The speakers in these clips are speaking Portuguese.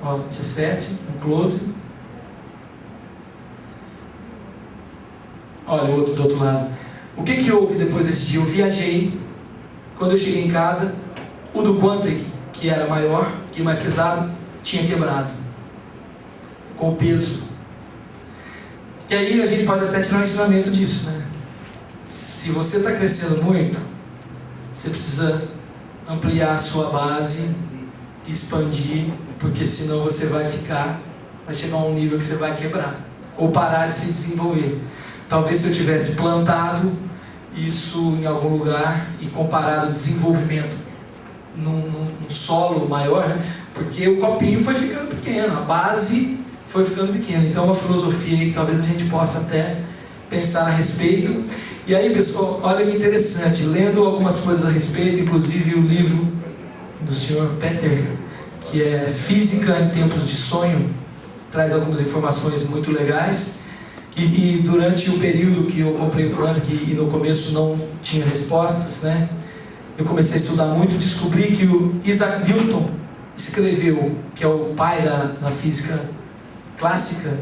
Ó, dia 7, um close. Olha o outro do outro lado. O que houve depois desse dia? Eu viajei. Quando eu cheguei em casa, o do Quantec, que era maior e mais pesado, tinha quebrado. Com o peso. E aí a gente pode até tirar um ensinamento disso, né? Se você está crescendo muito, você precisa ampliar a sua base, expandir, porque senão você vai chegar a um nível que você vai quebrar, ou parar de se desenvolver. Talvez se eu tivesse plantado isso em algum lugar e comparado o desenvolvimento num solo maior, né? Porque o copinho foi ficando pequeno, a base foi ficando pequena. Então é uma filosofia aí que talvez a gente possa até pensar a respeito. E aí, pessoal, olha que interessante, lendo algumas coisas a respeito, inclusive o livro do Sr. Peter, que é Física em Tempos de Sonho, traz algumas informações muito legais. E durante o período que eu comprei o Quantec e no começo não tinha respostas, né? Eu comecei a estudar muito, descobri que o Isaac Newton escreveu, que é o pai da física clássica,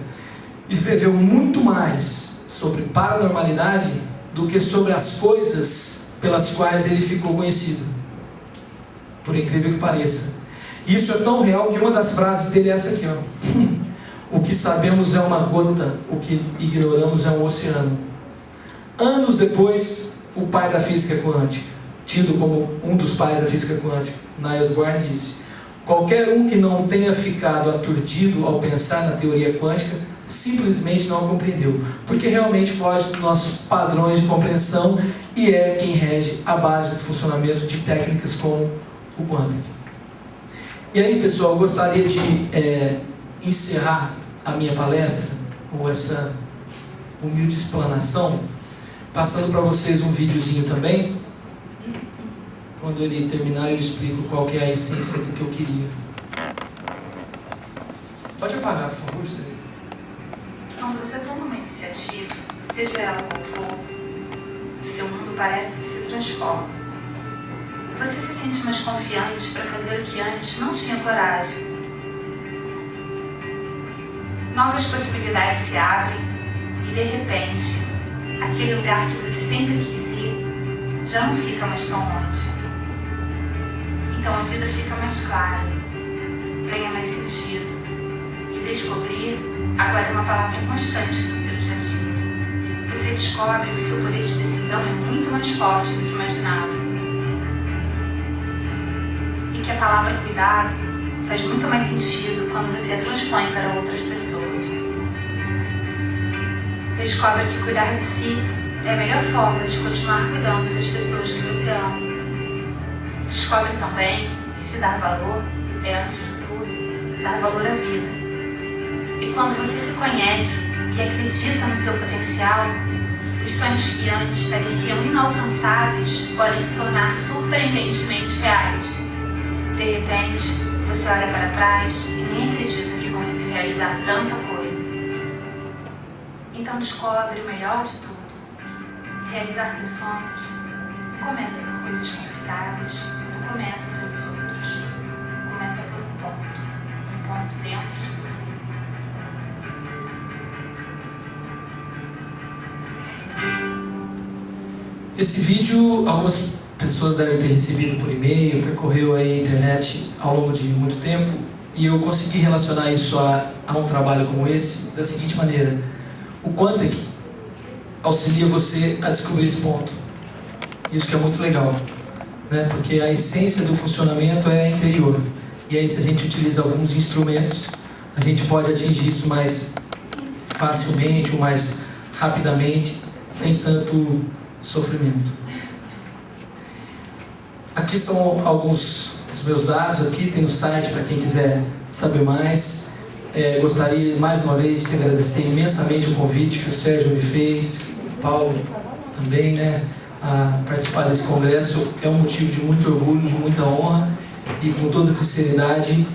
escreveu muito mais sobre paranormalidade do que sobre as coisas pelas quais ele ficou conhecido. Por incrível que pareça. Isso é tão real que uma das frases dele é essa aqui, ó. O que sabemos é uma gota, o que ignoramos é um oceano. Anos depois, o pai da física quântica, tido como um dos pais da física quântica, Niels Bohr, disse: qualquer um que não tenha ficado aturdido ao pensar na teoria quântica, simplesmente não a compreendeu, porque realmente foge dos nossos padrões de compreensão e é quem rege a base do funcionamento de técnicas como o Quantec. E aí, pessoal, eu gostaria de encerrar a minha palestra com essa humilde explanação, passando para vocês um videozinho também. Quando ele terminar, eu explico qual que é a essência do que eu queria. Pode apagar, por favor, você. Quando você toma uma iniciativa, seja ela qual for, o seu mundo parece que se transforma. Você se sente mais confiante para fazer o que antes não tinha coragem. Novas possibilidades se abrem e, de repente, aquele lugar que você sempre quis ir já não fica mais tão longe. Então a vida fica mais clara, ganha mais sentido. E descobrir agora é uma palavra constante no seu dia a dia. Você descobre que o seu poder de decisão é muito mais forte do que imaginava. E que a palavra cuidado faz muito mais sentido quando você a transpõe para outras pessoas. Descobre que cuidar de si é a melhor forma de continuar cuidando das pessoas que você ama. Descobre também que se dar valor é, antes de tudo, dar valor à vida. E quando você se conhece e acredita no seu potencial, os sonhos que antes pareciam inalcançáveis podem se tornar surpreendentemente reais. De repente, você olha para trás e nem acredita que conseguiu realizar tanta coisa. Então descobre o melhor de tudo. Realizar seus sonhos não começa por coisas complicadas, não começa pelos outros. Começa por um ponto dentro de você. Esse vídeo, algumas pessoas devem ter recebido por e-mail, percorreu aí a internet ao longo de muito tempo, e eu consegui relacionar isso a um trabalho como esse da seguinte maneira: o Quantec auxilia você a descobrir esse ponto. Isso que é muito legal, né? Porque a essência do funcionamento é interior, e aí se a gente utiliza alguns instrumentos, a gente pode atingir isso mais facilmente ou mais rapidamente, sem tanto sofrimento. Aqui são alguns dos meus dados, aqui tem o site para quem quiser saber mais. Gostaria mais uma vez de agradecer imensamente o convite que o Sérgio me fez, o Paulo também, né, a participar desse congresso. É um motivo de muito orgulho, de muita honra, e com toda sinceridade,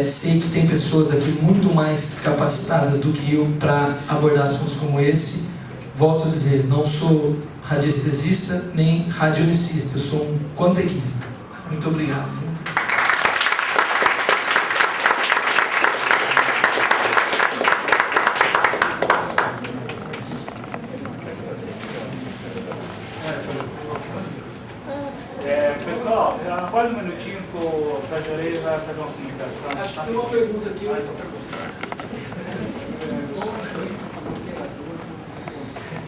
sei que tem pessoas aqui muito mais capacitadas do que eu para abordar assuntos como esse. Volto a dizer, não sou radiestesista nem radionicista, eu sou um quantequista. Muito obrigado. Acho que tem uma pergunta aqui.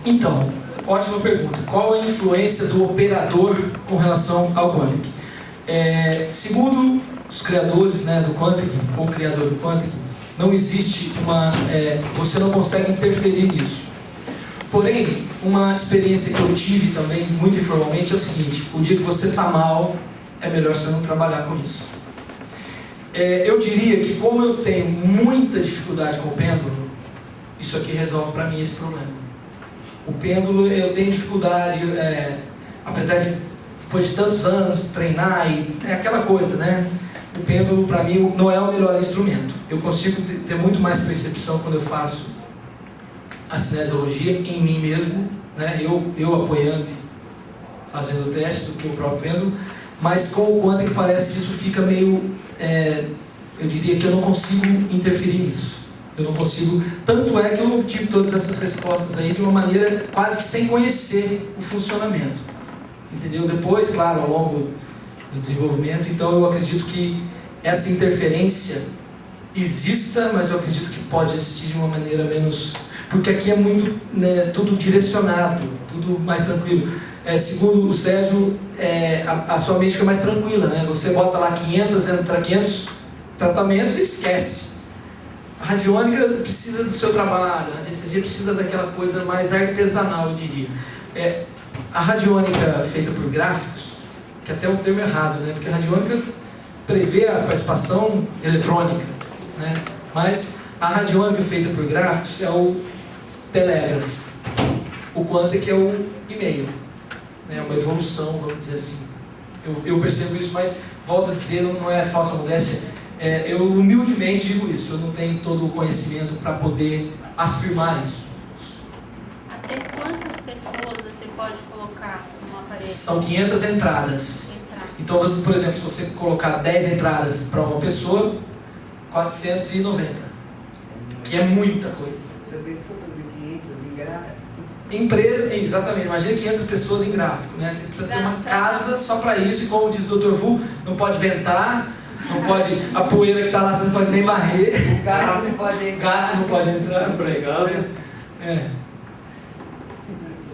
Então, ótima pergunta. Qual a influência do operador com relação ao Quantic? Segundo os criadores, né, do Quantic, ou o criador do Quantic, não existe você não consegue interferir nisso. Porém, uma experiência que eu tive também, muito informalmente, é o seguinte: o dia que você está mal, é melhor você não trabalhar com isso. Eu diria que, como eu tenho muita dificuldade com o pêndulo, isso aqui resolve para mim esse problema. O pêndulo, eu tenho dificuldade, apesar de, depois de tantos anos, treinar e aquela coisa, né? O pêndulo, para mim, não é o melhor instrumento. Eu consigo ter muito mais percepção quando eu faço a cinesiologia em mim mesmo, né? Eu apoiando e fazendo o teste do que o próprio pêndulo, mas com o Quantic parece que isso fica meio, eu diria que eu não consigo interferir nisso. Eu não consigo, tanto é que eu obtive todas essas respostas aí de uma maneira quase que sem conhecer o funcionamento. Entendeu? Depois, claro, ao longo do desenvolvimento, então eu acredito que essa interferência exista, mas eu acredito que pode existir de uma maneira menos... Porque aqui é muito, né, tudo direcionado, tudo mais tranquilo. Segundo o Sérgio, a sua mente fica mais tranquila, né? Você bota lá 500 tratamentos e esquece. A radiônica precisa do seu trabalho, a radiestesia precisa daquela coisa mais artesanal, eu diria. A radiônica feita por gráficos, que até é um termo errado, né? Porque a radiônica prevê a participação eletrônica, né? Mas a radiônica feita por gráficos é o telégrafo. O Quantic é o e-mail, né? Uma evolução, vamos dizer assim. Eu percebo isso, mas volto a dizer, não é falsa modéstia. Eu humildemente digo isso, eu não tenho todo o conhecimento para poder afirmar isso. Até quantas pessoas você pode colocar no aparelho? São 500 entradas. Então, por exemplo, se você colocar 10 entradas para uma pessoa, 490, que é muita coisa. Empresa, exatamente, imagina 500 pessoas em gráfico, né? Você precisa ter uma casa só para isso, e como diz o Dr. Vu, não pode ventar, não pode, a poeira que está lá você não pode nem varrer, o gato não pode entrar, gato não pode entrar, empregado.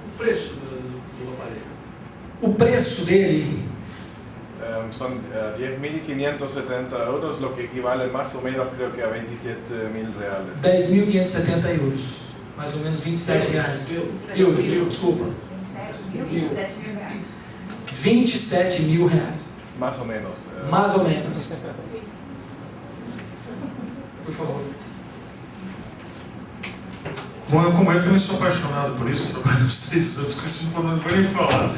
O preço do aparelho? O preço dele son 10.570 euros, lo que equivale más o menos creo que a 27.000 reales. 10.570 euros, mais ou menos 27 reais. Euros, desculpa. 27 mil reais. Más o menos. Mais ou menos. Por favor. Bom, eu como ele também sou apaixonado por isso, trabalho uns 3 anos com isso, não vou nem falar.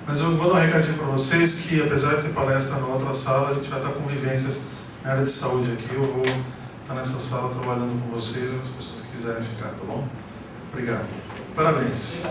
Mas eu vou dar um recadinho para vocês que, apesar de ter palestra na outra sala, a gente vai estar com vivências na área de saúde aqui. Eu vou estar nessa sala trabalhando com vocês e as pessoas que quiserem ficar, tá bom? Obrigado. Parabéns.